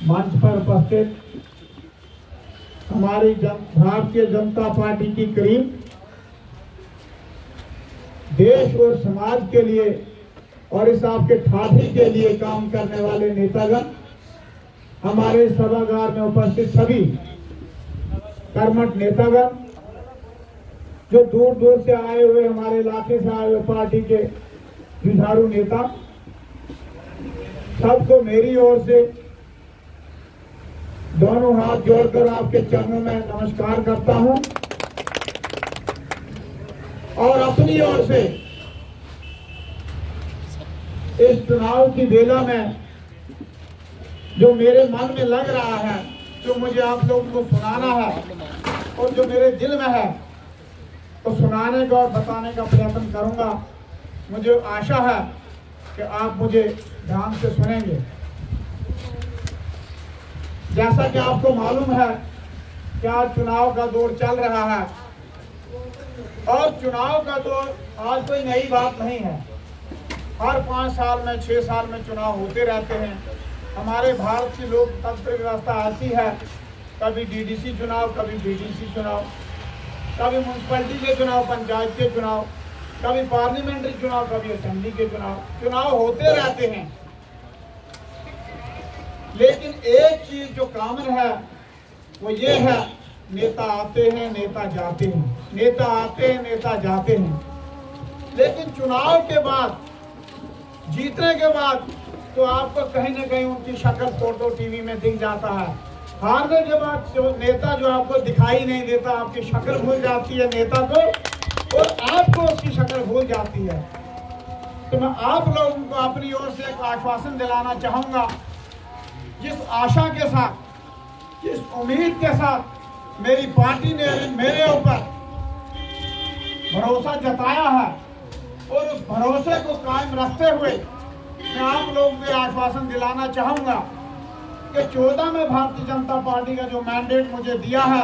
मंच पर उपस्थित हमारी भारतीय जनता पार्टी की करीब देश और समाज के लिए और इस आपके ठाठी के लिए काम करने वाले नेतागण, हमारे सभागार में उपस्थित सभी कर्मठ नेतागण, जो दूर दूर से आए हुए हमारे इलाके से आए हुए पार्टी के जुझारू नेता, सबको मेरी ओर से दोनों हाथ जोड़कर आपके चरणों में नमस्कार करता हूं और अपनी ओर से इस चुनाव की बेला में जो मेरे मन में लग रहा है, जो मुझे आप लोगों को सुनाना है और जो मेरे दिल में है, तो सुनाने का और बताने का प्रयत्न करूंगा। मुझे आशा है कि आप मुझे ध्यान से सुनेंगे। जैसा कि आपको मालूम है कि आज चुनाव का दौर चल रहा है और चुनाव का दौर आज कोई नई बात नहीं है। हर 5 साल में 6 साल में चुनाव होते रहते हैं। हमारे भारत की लोकतंत्र व्यवस्था ऐसी है, कभी डीडीसी चुनाव, कभी बीडीसी चुनाव, कभी म्यूनसिपैलिटी के चुनाव, पंचायत के चुनाव, कभी पार्लियामेंट्री चुनाव, कभी असेंबली के चुनाव होते रहते हैं। लेकिन एक चीज जो कॉमन है वो ये है, नेता आते हैं, नेता जाते हैं, नेता आते हैं, नेता जाते हैं। लेकिन चुनाव के बाद, जीतने के बाद तो आपको कहीं ना कहीं उनकी शक्ल फोटो टीवी में दिख जाता है। हारने के बाद जो नेता जो आपको दिखाई नहीं देता, आपकी शक्ल भूल जाती है नेता को और आपको उसकी शक्ल भूल जाती है। तो मैं आप लोगों को अपनी ओर से एक आश्वासन दिलाना चाहूंगा, जिस आशा के साथ, जिस उम्मीद के साथ मेरी पार्टी ने मेरे ऊपर भरोसा जताया है और उस भरोसे को कायम रखते हुए मैं आप लोगों को आश्वासन दिलाना चाहूंगा कि 14 में भारतीय जनता पार्टी का जो मैंडेट मुझे दिया है,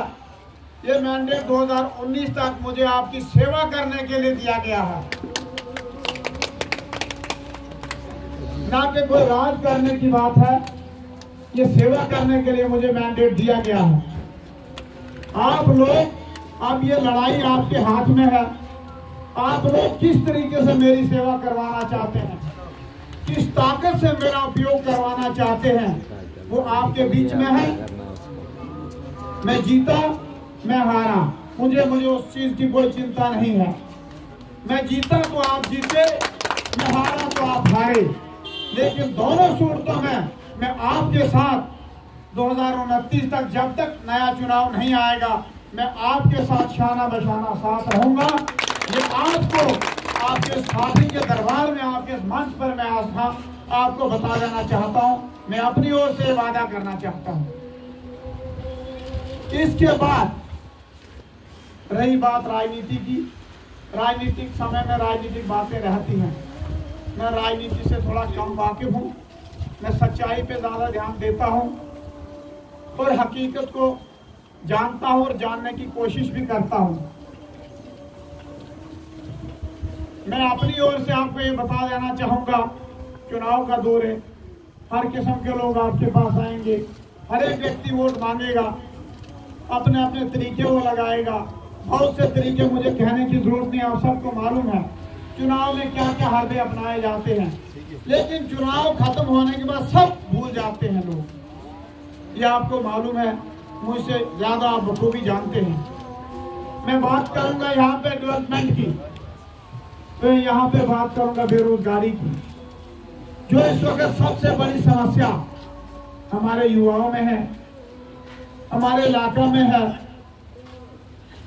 ये मैंडेट 2019 तक मुझे आपकी सेवा करने के लिए दिया गया है, ना कि कोई राज करने की बात है। ये सेवा करने के लिए मुझे मैंडेट दिया गया है। आप लोग, अब ये लड़ाई आपके हाथ में है। आप लोग किस तरीके से मेरी सेवा करवाना चाहते हैं, किस ताकत से मेरा उपयोग करवाना चाहते हैं, वो आपके बीच में है। मैं जीता, मैं हारा, मुझे उस चीज की कोई चिंता नहीं है। मैं जीता तो आप जीते, मैं हारा तो आप हारे, लेकिन दोनों सूरतों में मैं आपके साथ 2029 तक, जब तक नया चुनाव नहीं आएगा, मैं आपके साथ शाना बशाना साथ रहूंगा। ये आज को आपके साथी के दरबार में, आपके मंच पर मैं आपको बता देना चाहता हूं। मैं अपनी ओर से वादा करना चाहता हूं। इसके बाद रही बात राजनीति की, राजनीतिक समय में राजनीतिक बातें रहती हैं। मैं राजनीति से थोड़ा कम वाकिफ हूं। मैं सच्चाई पे ज्यादा ध्यान देता हूं और हकीकत को जानता हूं और जानने की कोशिश भी करता हूं। मैं अपनी ओर से आपको ये बता देना चाहूंगा, चुनाव का दौर है, हर किस्म के लोग आपके पास आएंगे, हर एक व्यक्ति वोट मांगेगा, अपने अपने तरीके वो लगाएगा। बहुत से तरीके मुझे कहने की जरूरत नहीं है, आप सबको मालूम है चुनाव में क्या क्या हरबे अपनाए जाते हैं। लेकिन चुनाव खत्म होने के बाद सब भूल जाते हैं लोग, ये आपको मालूम है, मुझसे ज्यादा आप बखूबी जानते हैं। मैं बात करूंगा यहाँ पे डेवलपमेंट की, तो यहाँ पे बात करूंगा बेरोजगारी की, जो इस वक्त सबसे बड़ी समस्या हमारे युवाओं में है, हमारे इलाका में है,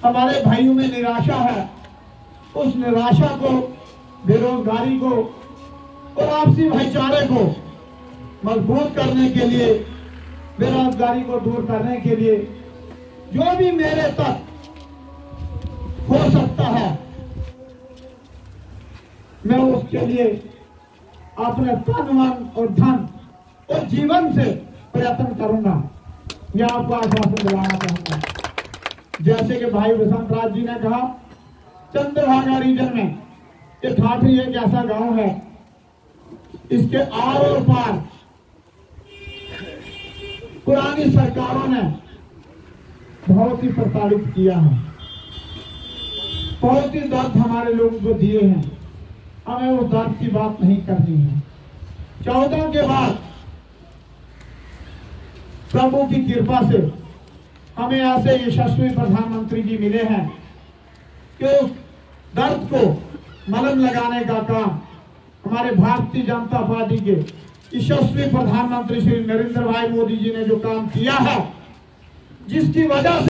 हमारे भाइयों में निराशा है। उस निराशा को, बेरोजगारी को और आपसी भाईचारे को मजबूत करने के लिए, बेरोजगारी को दूर करने के लिए जो भी मेरे तक हो सकता है, मैं उसके लिए अपने तन, मन और धन और जीवन से प्रयत्न करूंगा। यह आपको आश्वासन दिलाना चाहूंगा। जैसे कि भाई बसंत राज जी ने कहा, चंद्रभागा रीजन में ये ठाठरी एक ऐसा गांव है, इसके आर और पार पुरानी सरकारों ने बहुत ही प्रताड़ित किया है, बहुत ही दर्द हमारे लोगों को दिए हैं। हमें उस दर्द की बात नहीं करनी है। 14 के बाद प्रभु की कृपा से हमें ऐसे यशस्वी प्रधानमंत्री जी मिले हैं कि उस दर्द को मलम लगाने का काम हमारे भारतीय जनता पार्टी के यशस्वी प्रधानमंत्री श्री नरेंद्र भाई मोदी जी ने जो काम किया है, जिसकी वजह से